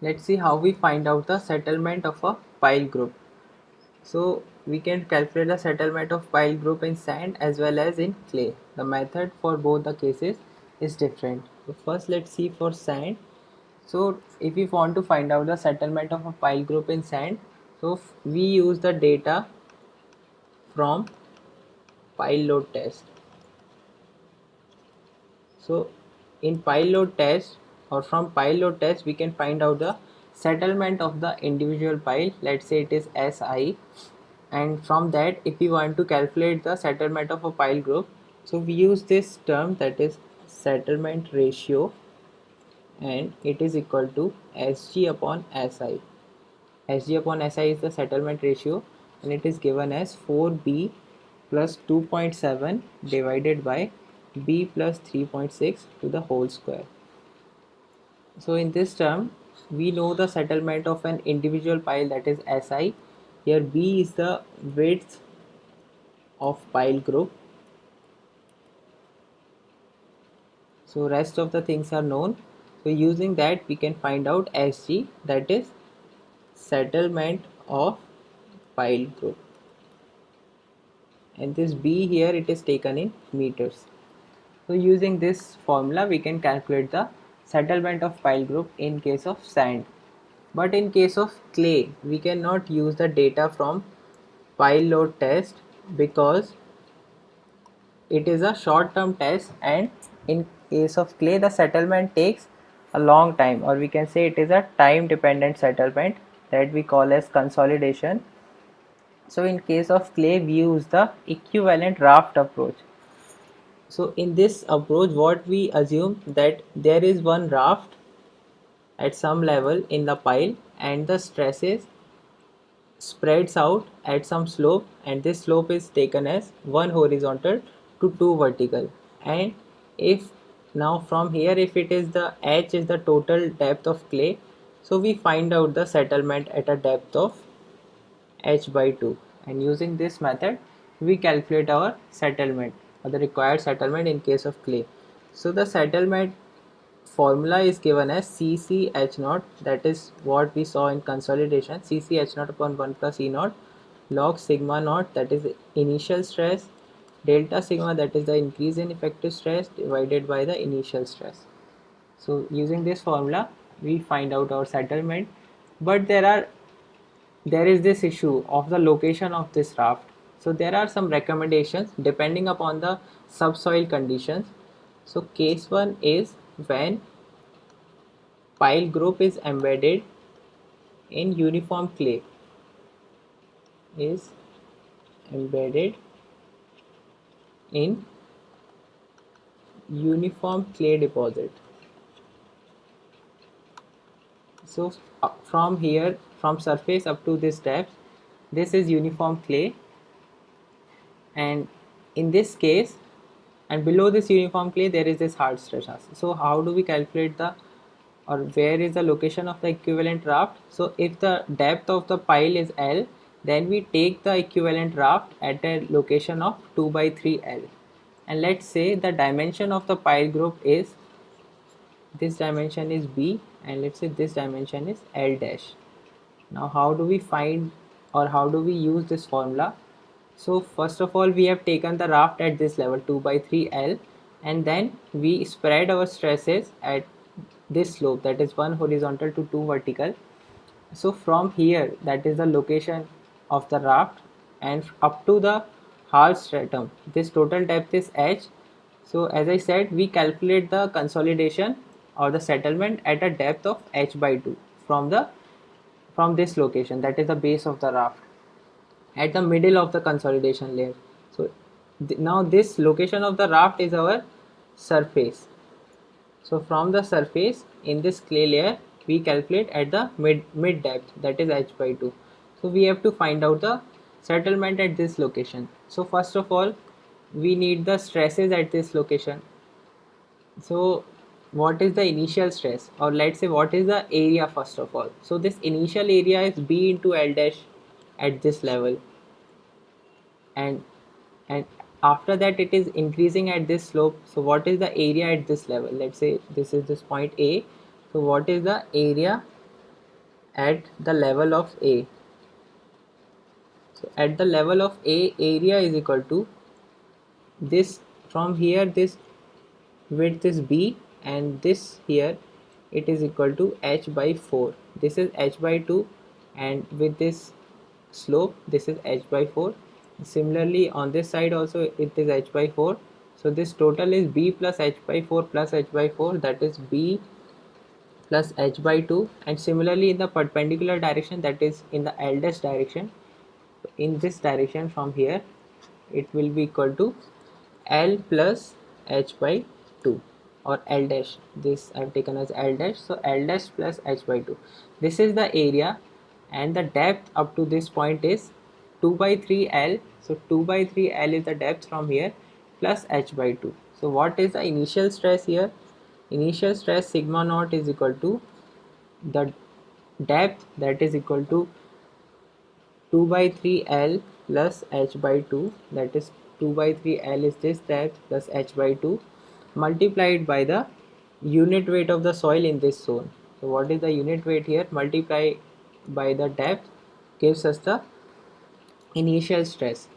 Let's see how we find out the settlement of a pile group. So we can calculate the settlement of pile group in sand as well as in clay. The method for both the cases is different. So first let's see for sand. So if we want to find out the settlement of a pile group in sand, so we use the data from pile load test. So in pile load test or from pile load test we can find out the settlement of the individual pile. Let's say it is Si, and from that if we want to calculate the settlement of a pile group, so we use this term, that is settlement ratio, and it is equal to Sg upon Si. Sg upon Si is the settlement ratio and it is given as 4b plus 2.7 divided by b plus 3.6 to the whole square. So in this term we know the settlement of an individual pile, that is Si. Here b is the width of pile group. So rest of the things are known. So using that we can find out Sg, that is settlement of pile group, and this b here it is taken in meters. So using this formula we can calculate the settlement of pile group in case of sand. But in case of clay we cannot use the data from pile load test because it is a short term test, and in case of clay the settlement takes a long time, or we can say it is a time dependent settlement that we call as consolidation. So in case of clay we use the equivalent raft approach. So in this approach what we assume that there is one raft at some level in the pile and the stresses spreads out at some slope, and this slope is taken as one horizontal to two vertical. And if now from here if it is the h is the total depth of clay, so we find out the settlement at a depth of h by 2, and using this method we calculate our settlement or the required settlement in case of clay. So the settlement formula is given as Cc H naught, that is what we saw in consolidation, Cc H naught upon 1 plus E naught log sigma naught, that is initial stress, delta sigma, that is the increase in effective stress, divided by the initial stress. So using this formula we find out our settlement. But there is this issue of the location of this raft. So there are some recommendations depending upon the subsoil conditions. So case 1 is when pile group is embedded in uniform clay, is embedded in uniform clay deposit. So from here, from surface up to this depth, this is uniform clay, and in this case, and below this uniform clay there is this hard stress. So how do we calculate the, or where is the location of the equivalent raft? So if the depth of the pile is L, then we take the equivalent raft at a location of 2 by 3 L, and let's say the dimension of the pile group is, this dimension is B, and let's say this dimension is L dash. Now how do we find, or how do we use this formula? So first of all we have taken the raft at this level 2 by 3 L, and then we spread our stresses at this slope, that is 1 horizontal to 2 vertical. So from here, that is the location of the raft, and up to the hull stratum this total depth is h. So as I said, we calculate the consolidation or the settlement at a depth of h by 2 from this location, that is the base of the raft at the middle of the consolidation layer. So now this location of the raft is our surface. So from the surface in this clay layer we calculate at the mid depth, that is h by 2. So we have to find out the settlement at this location. So first of all we need the stresses at this location. So what is the initial stress, or let's say what is the area first of all? So this initial area is B into L dash at this level, and after that it is increasing at this slope. So what is the area at this level? Let's say this is this point A. So what is the area at the level of A. So at the level of A, area is equal to this. From here this width is B, and this here it is equal to h by 4. This is h by 2, and with this slope this is h by 4. Similarly on this side also it is h by 4. So this total is B plus h by 4 plus h by 4, that is B plus h by 2. And similarly in the perpendicular direction, that is in the L dash direction, in this direction from here it will be equal to L plus h by 2, or L dash, this I have taken as L dash, so L dash plus h by 2. This is the area, and the depth up to this point is 2 by 3 L. So 2 by 3 L is the depth from here, plus h by 2. So what is the initial stress here? Initial stress sigma naught is equal to the depth, that is equal to 2 by 3 L plus h by 2, that is 2 by 3 L is this depth plus h by 2, multiplied by the unit weight of the soil in this zone. So what is the unit weight here? Multiply by the depth gives us the initial stress.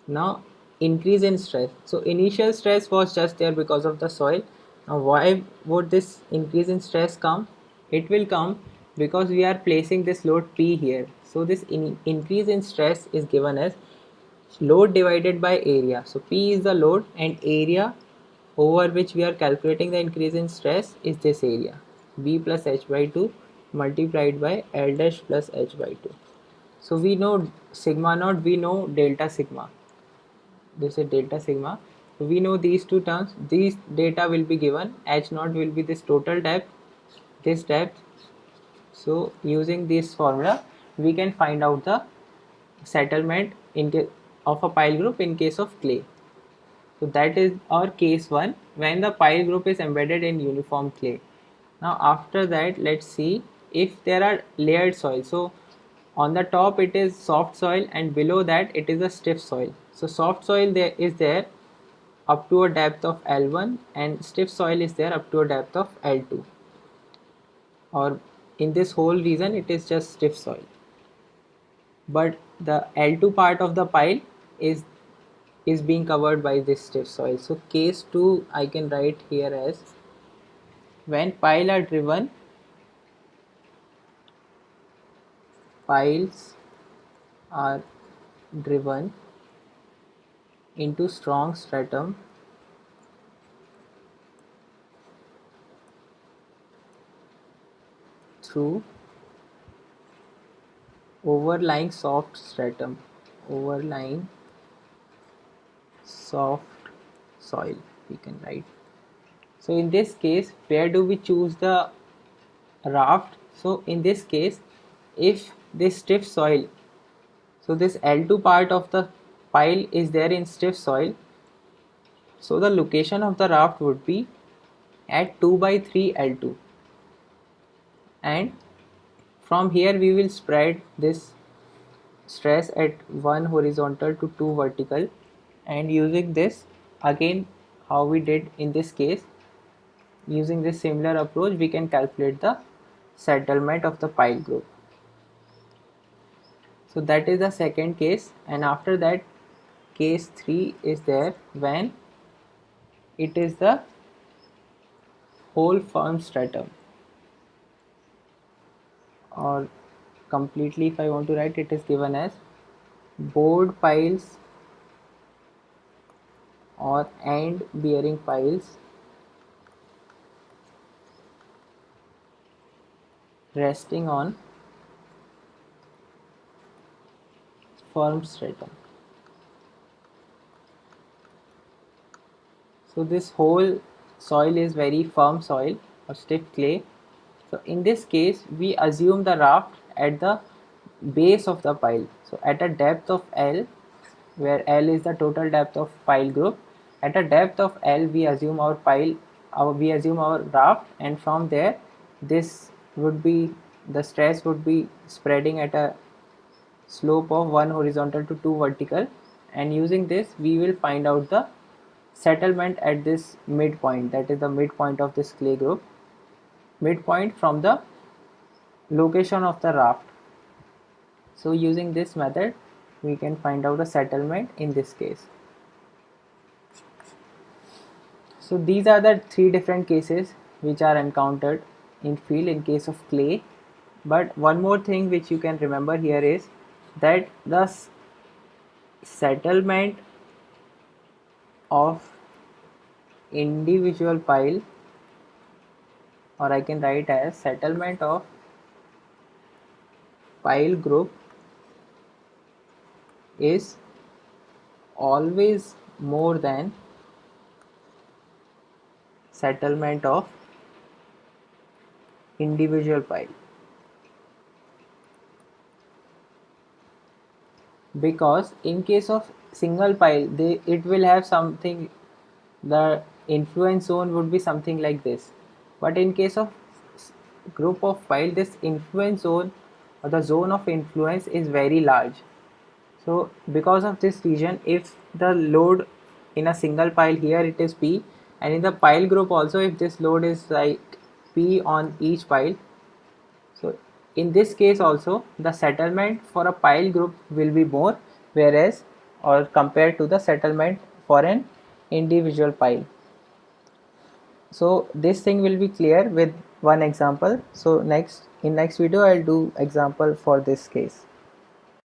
Now increase in stress. So initial stress was just there because of the soil. Now why would this increase in stress come? It will come because we are placing this load P here. So this increase in stress is given as load divided by area. So P is the load, and area over which we are calculating the increase in stress is this area, B plus h by 2 multiplied by L dash plus h by 2. So we know sigma naught, we know delta sigma. This is delta sigma. So we know these two terms. These data will be given. H naught will be this total depth, this depth. So using this formula, we can find out the settlement in case of a pile group in case of clay. So that is our case 1, when the pile group is embedded in uniform clay. Now after that, let's see if there are layered soil. So on the top it is soft soil, and below that it is a stiff soil. So soft soil there is there up to a depth of L1, and stiff soil is there up to a depth of L2, or in this whole region it is just stiff soil, but the L2 part of the pile is being covered by this stiff soil. So case 2 I can write here as when piles are driven into strong stratum through overlying soft stratum, overlying soft soil we can write. So in this case, where do we choose the raft? So in this case, if this stiff soil, so this L2 part of the pile is there in stiff soil, so the location of the raft would be at 2 by 3 L2, and from here we will spread this stress at 1 horizontal to 2 vertical, and using this again how we did in this case, using this similar approach we can calculate the settlement of the pile group. So that is the second case, and after that case 3 is there when it is the whole firm stratum, or completely if I want to write, it is given as board piles or end bearing piles resting on firm stratum. So this whole soil is very firm soil or stiff clay. So in this case we assume the raft at the base of the pile. So at a depth of L, where L is the total depth of pile group, at a depth of L we assume our raft, and from there this would be, the stress would be spreading at a slope of 1 horizontal to 2 vertical, and using this we will find out the settlement at this midpoint, that is the midpoint of this clay group, midpoint from the location of the raft. So using this method we can find out a settlement in this case. So these are the three different cases which are encountered in field in case of clay. But one more thing which you can remember here is that the settlement of individual pile, or I can write as settlement of pile group, is always more than settlement of individual pile, because in case of single pile it will have something, the influence zone would be something like this, but in case of group of pile this influence zone or the zone of influence is very large. So because of this reason, if the load in a single pile, here it is P, and in the pile group also if this load is like P on each pile, so in this case also the settlement for a pile group will be more, whereas or compared to the settlement for an individual pile. So this thing will be clear with one example. So in next video I'll do example for this case.